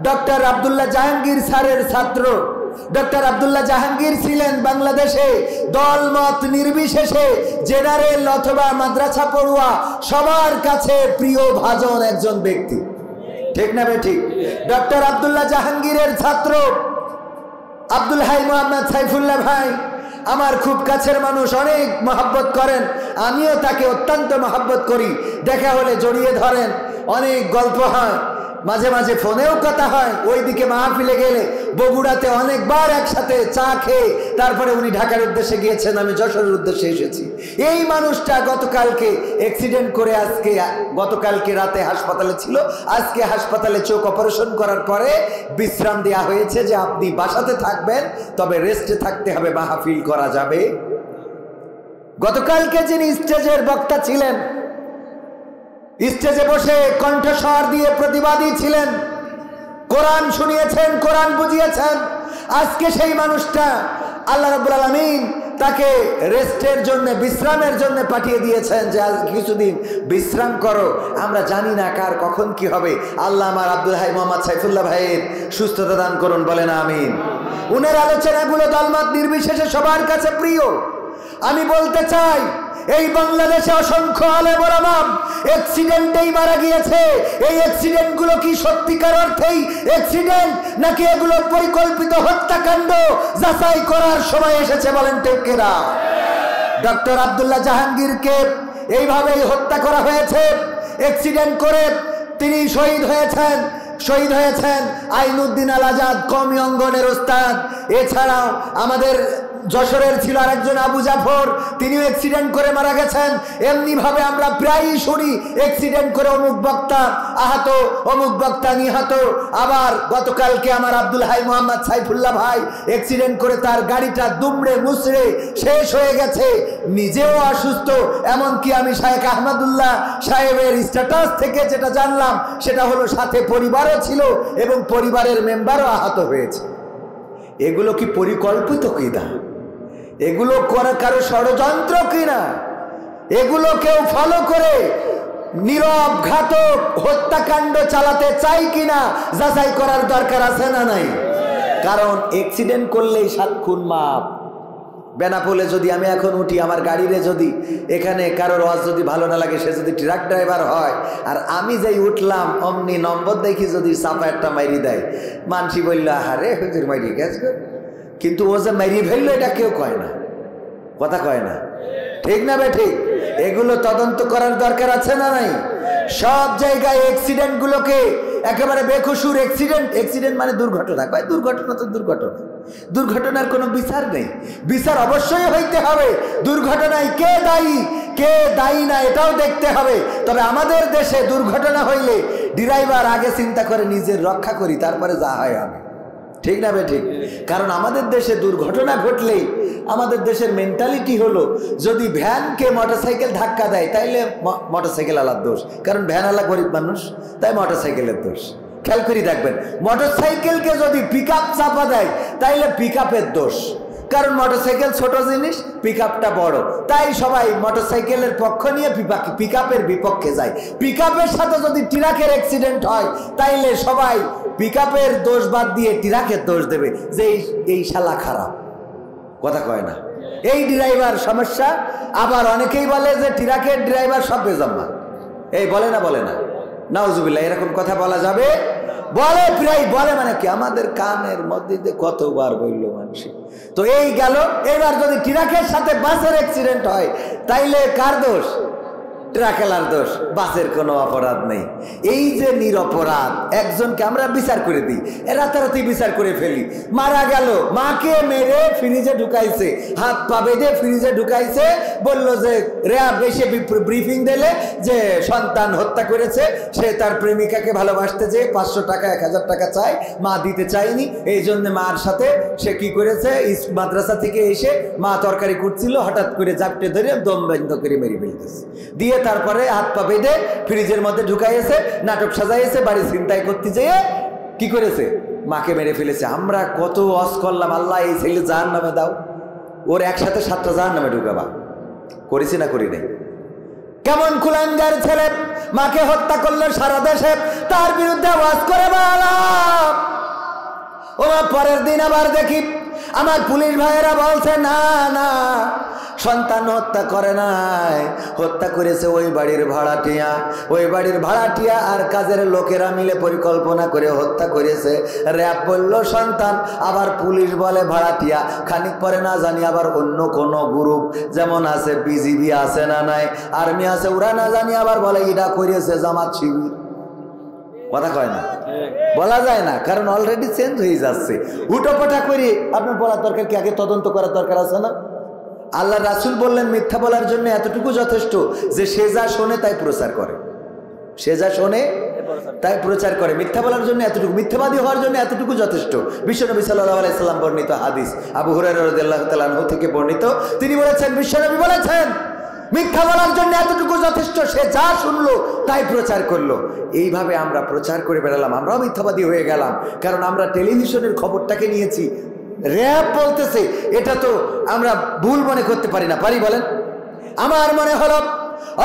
ডক্টর আব্দুল্লাহ জাহাঙ্গীর স্যারের ছাত্র। ডক্টর আব্দুল্লাহ জাহাঙ্গীর ছিলেন বাংলাদেশে দলমত নির্বিশেষে জেনারেল অথবা মাদ্রাসা পড়ুয়া সবার কাছে প্রিয় ভাজন একজন ব্যক্তি, ঠিক না বে ঠিক? ডক্টর আব্দুল্লাহ জাহাঙ্গীরের ছাত্র আব্দুল হাই মোহাম্মদ সাইফুল্লাহ ভাই আমার খুব কাছের মানুষ, অনেক মহব্বত করেন, আমিও তাকে অত্যন্ত মহব্বত করি। দেখা হলে জড়িয়ে ধরেন, অনেক গল্প হয়, মাঝে মাঝে ফোনেও কথা হয়। ওইদিকে মাহফিলে গেলে বগুড়াতে অনেকবার একসাথে চা খেয়ে তারপরে উনি ঢাকার উদ্দেশ্যে গিয়েছেন, আমি যশোরের উদ্দেশ্যে এসেছি। এই মানুষটা গতকালকে অ্যাক্সিডেন্ট করে আজকে গতকালকে রাতে হাসপাতালে ছিল, আজকে হাসপাতালে চোখ অপারেশন করার পরে বিশ্রাম দেওয়া হয়েছে যে আপনি বাসাতে থাকবেন, তবে রেস্টে থাকতে হবে, মাহফিল করা যাবে। গতকালকে যিনি স্টেজের বক্তা ছিলেন, স্টেজে বসে কণ্ঠস্বর দিয়ে প্রতিবাদী ছিলেন, কোরআন শুনিয়েছেন, কোরআন বুঝিয়েছেন, আজকে সেই মানুষটা আল্লাহ রাব্বুল আলামিন তাকে রেস্টের জন্য, বিশ্রামের জন্য পাঠিয়ে দিয়েছেন যে আজ কিছুদিন বিশ্রাম করো। আমরা জানি না কার কখন কি হবে। আল্লাহ আমার আব্দুল হাই মোহাম্মদ সাইফুল্লাহ ভাইয়ের সুস্থতা দান করুন, বলেন আমিন। উনার আলোচনাগুলো দলমত নির্বিশেষে সবার কাছে প্রিয়। আমি বলতে চাই, এই বাংলাদেশে অসংখ্য আলেম ওলামা অ্যাক্সিডেন্টেই মারা গিয়েছে। এই অ্যাক্সিডেন্টগুলো কি সত্যিকার অর্থেই অ্যাক্সিডেন্ট নাকি এগুলো পরিকল্পিত হত্যাকাণ্ড? যাচাই করার সময় এসেছে, বলেন ঠিক কিনা? ডক্টর আব্দুল্লাহ জাহাঙ্গীরকে এইভাবেই হত্যা করা হয়েছে, অ্যাক্সিডেন্ট করে তিনি শহীদ হয়েছেন আইনুদ্দিন আল আজাদ, কওমি অঙ্গনের ওস্তাদ। এছাড়াও আমাদের যশোরের ছিল আরেকজন আবু জাফর, তিনিও অ্যাক্সিডেন্ট করে মারা গেছেন। এমনি ভাবে আমরা প্রায়ই শুনি অ্যাক্সিডেন্ট করে অমুক বক্তা আহত, অমুক বক্তা নিহত। আবার গতকালকে আমার আব্দুল হাই মোহাম্মদ সাইফুল্লাহ ভাই অ্যাক্সিডেন্ট করে তার গাড়িটা দুমড়ে মুচড়ে শেষ হয়ে গেছে, নিজেও অসুস্থ। এমনকি আমি শায়েখ আহমদুল্লাহ সাহেবের স্ট্যাটাস থেকে যেটা জানলাম সেটা হলো সাথে পরিবারও ছিল এবং পরিবারের মেম্বারও আহত হয়েছে। এগুলো কি পরিকল্পিত কিনা? এগুলো করা কারো ষড়যন্ত্র কিনা? এগুলো কেউ ফলো করে নীরব ঘাতক হত্যাকাণ্ড চালাতে চাই কিনা যাচাই করার দরকার আছে না নাই? কারণ অ্যাক্সিডেন্ট করলেই 7 খুন মাপ। বেনাপোলে যদি আমি এখন উঠি, আমার গাড়িরে যদি এখানে কারোর ওয়াজ যদি ভালো না লাগে, সে যদি ট্রাক ড্রাইভার হয় আর আমি যাই উঠলাম, অমনি নম্বর দেখি যদি চাপা একটা মাইরি দেয়, মানসি বললো আহারে হুজুর মাইরি গেছে, কিন্তু ও যে মাইরি ফেললো এটা কেউ কয় না, কথা কয় না, ঠিক না বে ঠিক? এগুলো তদন্ত করার দরকার আছে না নাই? সব জায়গায় অ্যাক্সিডেন্টগুলোকে একেবারে বেকসুর অ্যাক্সিডেন্ট মানে দুর্ঘটনা, কয় দুর্ঘটনা তো দুর্ঘটনা, দুর্ঘটনার কোনো বিচার নেই। বিচার অবশ্যই হইতে হবে, দুর্ঘটনায় কে দায়ী না এটাও দেখতে হবে। তবে আমাদের দেশে দুর্ঘটনা হইলে ড্রাইভার আগে চিন্তা করে নিজের রক্ষা করি, তারপরে যা হয় হবে, ঠিক না বে ঠিক? কারণ আমাদের দেশে দুর্ঘটনা ঘটলেই আমাদের দেশের মেন্টালিটি হলো, যদি ভ্যানকে মোটরসাইকেল ধাক্কা দেয় তাইলে মোটরসাইকেল আলার দোষ, কারণ ভ্যান আলা গরিব মানুষ, তাই মোটরসাইকেলের দোষ। খেয়াল করে দেখবেন, মোটরসাইকেলকে যদি পিকআপ চাপা দেয় তাইলে পিকআপের দোষ, কারণ মোটরসাইকেল ছোট জিনিস, পিকআপটা বড়, তাই সবাই মোটরসাইকেলের পক্ষ নিয়ে পিকআপের বিপক্ষে যায়। পিকআপের সাথে যদি ট্রাকের অ্যাক্সিডেন্ট হয় তাইলে সবাই পিকআপের দোষ বাদ দিয়ে ট্রাকের দোষ দেবে যে এই শালা খারাপ, কথা কয় না, এই ড্রাইভার সমস্যা। আবার অনেকেই বলে যে ট্রাকের ড্রাইভার সব বেজম্মা, এই বলে না নাউজুবিল্লাহ, এরকম কথা বলা যাবে? বলে প্রায় বলে মানে কি আমাদের কানের মধ্যে কতবার বলল মানুষ। তো এই গেল, এবার যদি ট্রাকের সাথে বাসের অ্যাক্সিডেন্ট হয় তাইলে কার দোষ? ট্রাকেলার দোষ, বাসের কোনো অপরাধ নেই। এই যে নিরপরাধ একজনকে আমরা বিচার করে দিই, রাতারাতি বিচার করে ফেলি। মারা গেল, মাকে মেরে ফ্রিজে ঢুকাইছে, হাত পা বেঁধে ফ্রিজে ঢুকাইছে, বলল যে র্যাব এসে ব্রিফিং দিলে যে সন্তান হত্যা করেছে, সে তার প্রেমিকাকে ভালোবাসতে চেয়ে 500 টাকা 1000 টাকা চায়, মা দিতে চায়নি, এই জন্য মার সাথে সে কি করেছে, মাদ্রাসা থেকে এসে মা তরকারি কুটছিল, হঠাৎ করে চাপটে ধরে দম বন্ধ করে মেরে ফেলতেছে, দিয়ে তারপরে হাত পা বেঁধে ফ্রিজের মধ্যে ঢুকাইছে, নাটক সাজাইছে, বাড়ি ছিনতাই করতে যেয়ে কি করেছে, মাকে মেরে ফেলেছে। আমরা কত ওয়াজ করলাম, আল্লাহ এই ছেলে জাহান্নামে দাও, ওর একসাথে 7টা জাহান্নামে ঢুকাবা, করেছি না করি নাই? কেমন কুলাঙ্গার ছেলে, মাকে হত্যা করলো সারা দেশে, তার বিরুদ্ধে ওয়াজ করে বললাম। ওরা পরের দিন আবার দেখি আমার পুলিশ ভাইয়েরা বলছে না না, সন্তান হত্যা করে নাই, হত্যা করেছে ওই বাড়ির ভাড়াটিয়া। ওই বাড়ির ভাড়াটিয়া আর কাজের লোকেরা মিলে পরিকল্পনা করে হত্যা করেছে। র্যাব বলল সন্তান, আবার পুলিশ বলে ভাড়াটিয়া। খানিক পরে না জানি আবার অন্য কোনো গ্রুপ, যেমন আছে বিজিবি আছে না নাই, আর্মি আছে, ওরা না জানি আবার বলে এটা করেছে জামাত শিবির। কথা কয় না, বলা যায় না, কারণ অলরেডি চেঞ্জ হয়ে যাচ্ছে। উটোপাটা করে আপনার বলার দরকার কি? আগে তদন্ত করার দরকার আছে না? আল্লাহ রাসূল বললেন মিথ্যা বলার জন্য এতটুকু যথেষ্ট যে সে যা শোনে তাই প্রচার করে, সে যা শোনে তাই প্রচার করে। মিথ্যা বলার জন্য এতটুকু, মিথ্যাবাদী হওয়ার জন্য এতটুকু যথেষ্ট। বিশ্বনবী সাল্লাল্লাহু আলাইহি সাল্লাম বর্ণিত হাদিস, আবু হুরায়রা রাদিয়াল্লাহু তাআলা আনহু থেকে বর্ণিত, তিনি বলেছেন, বিশ্বনবী বলেছেন মিথ্যা বলার জন্য এতটুকু যথেষ্ট, সে যা শুনলো তাই প্রচার করলো। এইভাবে আমরা প্রচার করে বেড়ালাম, আমরাও মিথ্যাবাদী হয়ে গেলাম, কারণ আমরা টেলিভিশনের খবরটাকে নিয়েছি। র্যাব বলতেছে, এটা তো আমরা ভুল মনে করতে পারি না, পারি বলেন? আমার মনে হলো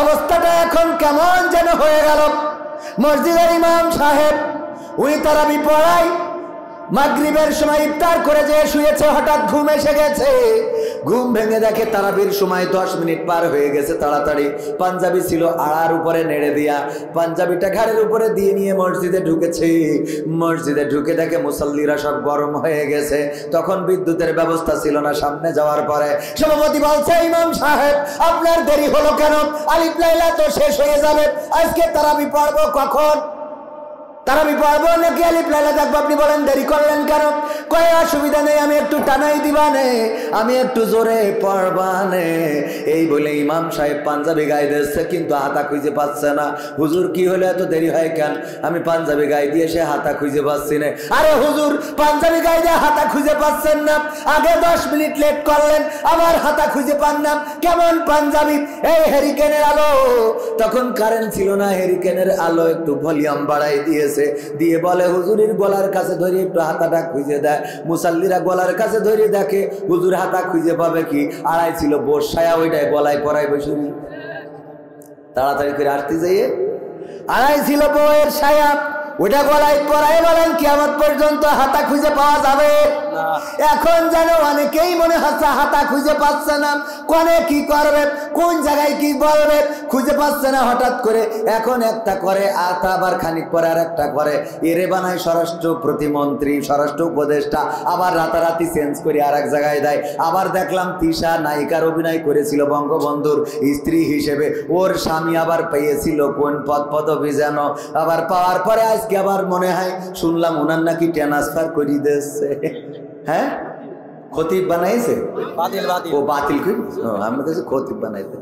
অবস্থাটা এখন কেমন যেন হয়ে গেল। মসজিদের ইমাম সাহেব উনি তারাবি পড়ায়, মাগরিবের সময় ইফতার করে যে শুয়েছে, হঠাৎ ঘুম এসে গেছে। ঘুম ভেঙে দেখে তারাবির সময় 10 মিনিট পার হয়ে গেছে। তাড়াতাড়ি পাঞ্জাবি ছিল আড়ার উপরে নেড়ে দিয়া, পাঞ্জাবিটা ঘাড়ের উপরে দিয়ে নিয়ে মসজিদে ঢুকেছে। মসজিদে ঢুকে দেখে মুসাল্লিরা সব গরম হয়ে গেছে। তখন বিদ্যুতের ব্যবস্থা ছিল না সামনে যাওয়ার পরে। সভাপতি বলছে, ইমাম সাহেব আপনার দেরি হলো কেন? আলিফ লাইলা তো শেষ হয়ে যাবে, আজকে তারাবি পড়বো কখন? তারাবি পড়বো নাকি আলিফ লাইলা দেখবো? আপনি বলেন দেরি করলেন কেন? কয় অসুবিধা নেই, আমি একটু টানাই দিবানে, আমি একটু জোরে পড়বানে। এই বলে ইমাম সাহেব পাঞ্জাবি গায়ে দিচ্ছে, কিন্তু হাতা খুঁজে পাচ্ছে না। হুজুর কি হলো, এত দেরি হয় কেন? আমি পাঞ্জাবি গায়ে দিয়ে সে হাতা খুঁজে পাচ্ছি না। আরে হুজুর, পাঞ্জাবি গায়ে দিয়ে হাতা খুঁজে পাচ্ছেন না, আগে 10 মিনিট লেট করলেন, আবার হাতা খুঁজে পান না, কেমন পাঞ্জাবি? এই হেরিকেনের আলো, তখন কারেন্ট ছিল না, হেরিকেনের আলো একটু ভলিউম বাড়াই দিয়েছে, দিয়ে বলে হুজুরের গলার কাছে ধরে একটু হাতাটা খুঁজে দেয়। মুসাল্লিরা গলার কাছে ধরে দেখে হুজুর হাতা খুঁজে পাবে কি? আড়াই ছিল বর্ষায়া, ওইটাই গলায় পরাই বসে তাড়াতাড়ি করে আসতে যাইয়ে আড়াই ছিল বউয়ের ছায়া, ওটা গলায় পরাই বলেন কিয়ামত পর্যন্ত হাতা খুঁজে পাওয়া যাবে। এখন যেন অনেকেই মনে হচ্ছে হাতা খুঁজে পাচ্ছে না, কোনে কি করবে, কোন জায়গায় কি বলবে, খুঁজে পাচ্ছে না। হঠাৎ করে এখন একটা করে আতা, আবার খানিক পরে আর একটা করে, এরে বানায় স্বরাষ্ট্র প্রতিমন্ত্রী, স্বরাষ্ট্র উপদেষ্টা, আবার রাতারাতি চেঞ্জ করে আর এক জায়গায় দেয়। আবার দেখলাম তিশা নায়িকার অভিনয় করেছিল বঙ্গবন্ধুর স্ত্রী হিসেবে, ওর স্বামী আবার পেয়েছিল কোন পদবি যেন, আবার পাওয়ার পরে আজকে আবার মনে হয় শুনলাম ওনার নাকি ট্রান্সফার করে দিয়েছে। হ্যাঁ, খতিব বানাইছে, ও বাতিল করে, আমরা কাছে খতিব বানাইছে।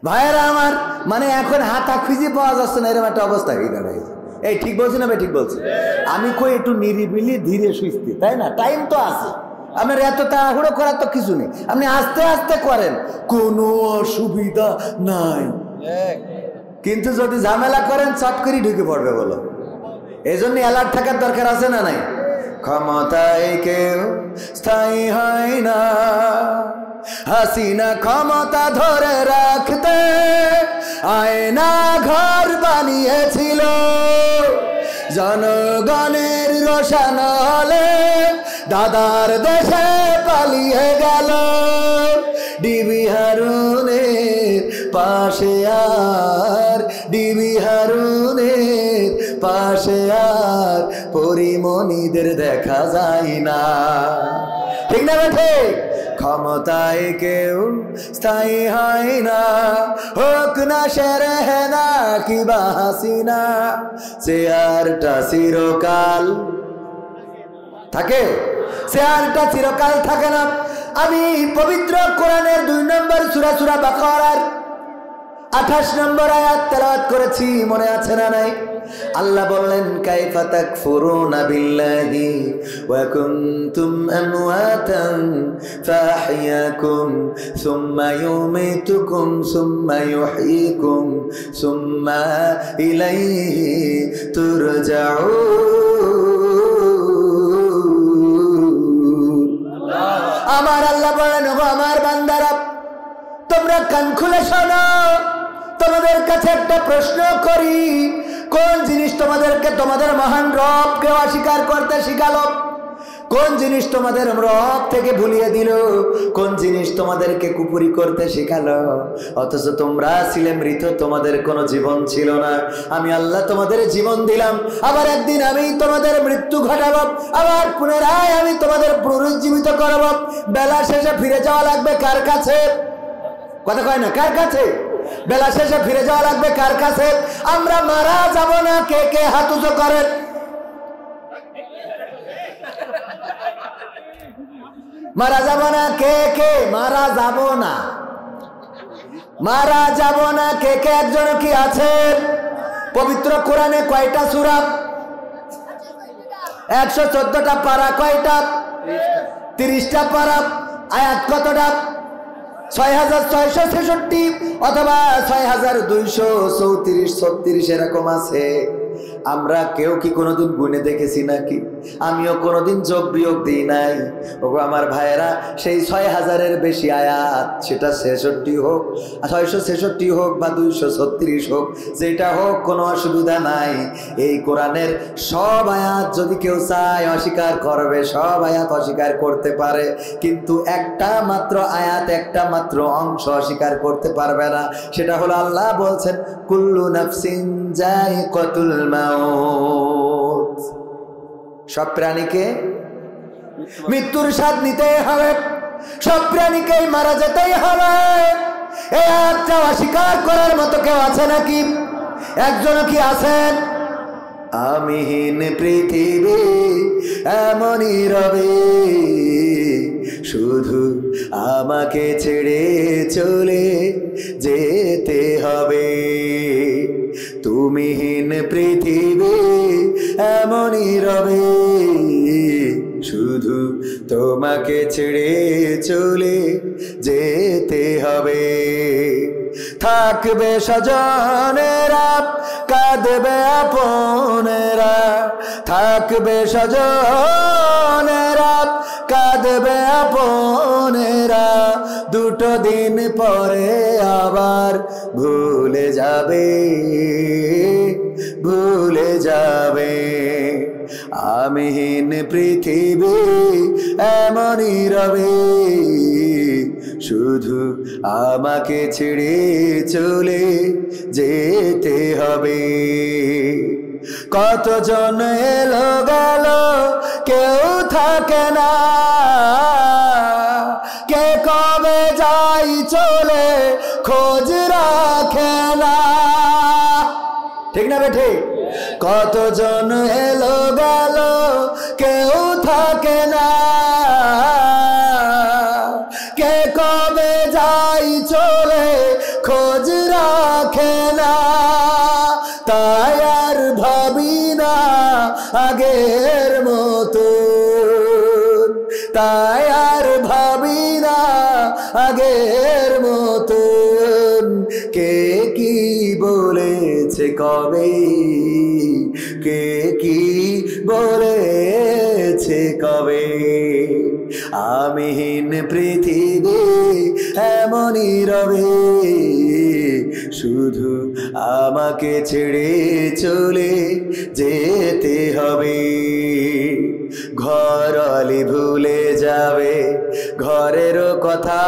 ভাইয়েরা আমার, মানে এখন হাতা খুঁজে পাওয়া যাচ্ছে না, এরকম একটা অবস্থা হয়ে দাঁড়াইছে। এই ঠিক বলছি না ভাই? ঠিক বলছি। আমি কই একটু নিরিবিলি ধীরে সুস্থি, তাই না? টাইম তো আছে, আপনার এত তাড়াহুড়ো করার তো কিছু নেই, আপনি আস্তে আস্তে করেন, কোনো অসুবিধা নাই। কিন্তু যদি ঝামেলা করেন চট করে ঢুকে পড়বে, বলো। এই জন্য অ্যালার্ট থাকার দরকার আছে না নাই? ক্ষমতায় কেউ স্থায়ী হয় না, হাসিনা ক্ষমতা ধরে রাখতে আয়না ঘর বানিয়েছিল, জনগণের রোশানলে দাদার দেশে পালিয়ে গেল। ডিবি হারুনের পাশে আর ডিবি হারুনের পাশে আর পরিমণিদের দেখা যায় না। ঠিক না বেঠে? ক্ষমতায় কেউ স্থায়ী হয় না, হোক না শেরেহনা কিবা হাসিনা, চেয়ারটা চিরকাল থাকে, চেয়ারটা চিরকাল থাকে না। আমি পবিত্র কোরআনের 2 নম্বর সূরা সূরা বাকারার 28 নম্বর আয়াত তেলাওয়াত করেছি, মনে আছে না নাই? আল্লাহ বললেন কাইফা তাকফুরুনা বিল্লাহি ওয়া কুনতুম আমওয়াতান ফাহইয়াকুম সুম্মা ইউমীতুকুম সুম্মা ইউহয়িকুম সুম্মা ইলাইহি তুরজাউন। আমার আল্লাহ বলেন, ও আমার বান্দারা, তোমরা কান খুলে শোনো, তোমাদের কাছে একটা প্রশ্ন করি, কোন জিনিস তোমাদেরকে তোমাদের মহান রবকে অস্বীকার করতে শিখালো? কোন জিনিস তোমাদের রব থেকে ভুলিয়ে দিল? কোন জিনিস তোমাদেরকে কুপুরি করতে শিখালো? অথচ তোমরা ছিলে মৃত, তোমাদের কোনো জীবন ছিল না। আমি আল্লাহ তোমাদের জীবন দিলাম, আবার একদিন আমি তোমাদের মৃত্যু ঘটাবো, আবার পুনরায় আমি তোমাদের পুনরুজ্জীবিত করব। বেলা শেষে ফিরে যাওয়া লাগবে কার কাছে? কথা কয় না, কার কাছে? বেলা শেষে ফিরে যাওয়া লাগবে কার কাছে? আমরা মারা যাব না, কে কে হাত উঁচু করেন? মারা যাব না, কে কে? মারা যাব না, মারা যাব না, কে কে? একজন কি আছেন? পবিত্র কোরআনে কয়টা সূরা? 114টা পারা। কয়টা? 30টা পারা। আয়াত কতটা? 6666 অথবা 6234-36 এরকম আছে। আমরা কেউ কি কোনোদিন গুনে দেখেছি নাকি? আমিও কোনোদিন যোগ বিয়োগ দিই নাই। ওগো আমার ভাইয়েরা, সেই 6000-এর বেশি আয়াত, সেটা 66 হোক, 666 হোক বা 236 হোক, যেটা হোক, কোনো অসুবিধা নাই। এই কোরআনের সব আয়াত যদি কেউ চায় অস্বীকার করবে, সব আয়াত অস্বীকার করতে পারে, কিন্তু একটা মাত্র আয়াত, একটা মাত্র অংশ অস্বীকার করতে পারবে না। সেটা হলো আল্লাহ বলছেন কুল্লু নাফসিন যায়িকাতুল মাউত, সব প্রাণীকে মৃত্যুর স্বাদ নিতেই হবে, সব প্রাণীকেই মারা যেতেই হবে। এই আয়াতটা অস্বীকার করার মতো কেউ আছে নাকি? একজন কি আছেন? আমিহীন পৃথিবী এমনই রবে, শুধু আমাকে ছেড়ে চলে যেতে হবে। তুমিহীন পৃথিবী এমনই রবে, শুধু তোমাকে ছেড়ে চলে যেতে হবে। থাকবে স্বজনেরা, কাঁদবে আপনেরা, থাকবে স্বজনেরা, কাঁদবে আপনেরা, দুটো দিন পরে আবার ভুলে যাবে, ভুলে যাবে। আমিহীন পৃথিবী এমনই রবে, শুধু আমাকে ছেড়ে চলে যেতে হবে। কতজন এলো গেল, কেউ থাকে না, কে কবে যাই চলে খোঁজ রাখে না। ঠিক না বেঠে? কতজন এলো গেল, কেউ থাকে না, কে কবে যাই চলে খোঁজ রাখে না। তাই আর ভাবি না আগের মতো, তাই আর ভাবি না আগের মতো। কে কি বলেছে কবে, কে কি বলেছে কবে? আমিহীন পৃথিবী এমনই রবে, শুধু আমাকে ছেড়ে চলে যেতে হবে। ঘরলি ভুলে যাবে ঘরেরও কথা,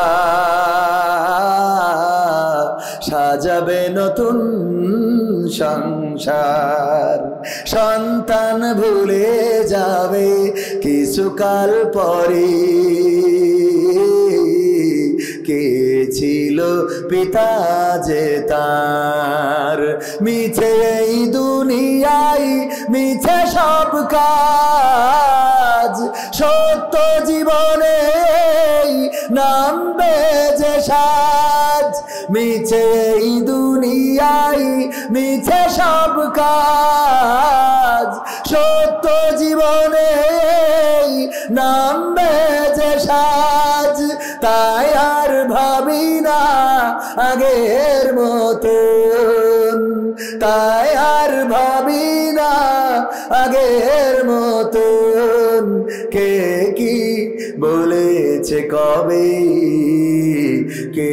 সাজাবে নতুন সংসার। সন্তান ভুলে যাবে কিছুকাল পরে কে ছিল পিতা যে তার। মিছে এই দুনিয়ায় মিছে সব কাজ, সত্য জীবনে নামবে যে সাজ। মিছে এই দুনিয়ায় মিছে সব কাজ, সত্য জীবনে নামবে যে সাজ। তাই আর ভাবি না আগের মতন, তাই আর ভাবি না আগের মতন। কে কি বলেছে কবে, কে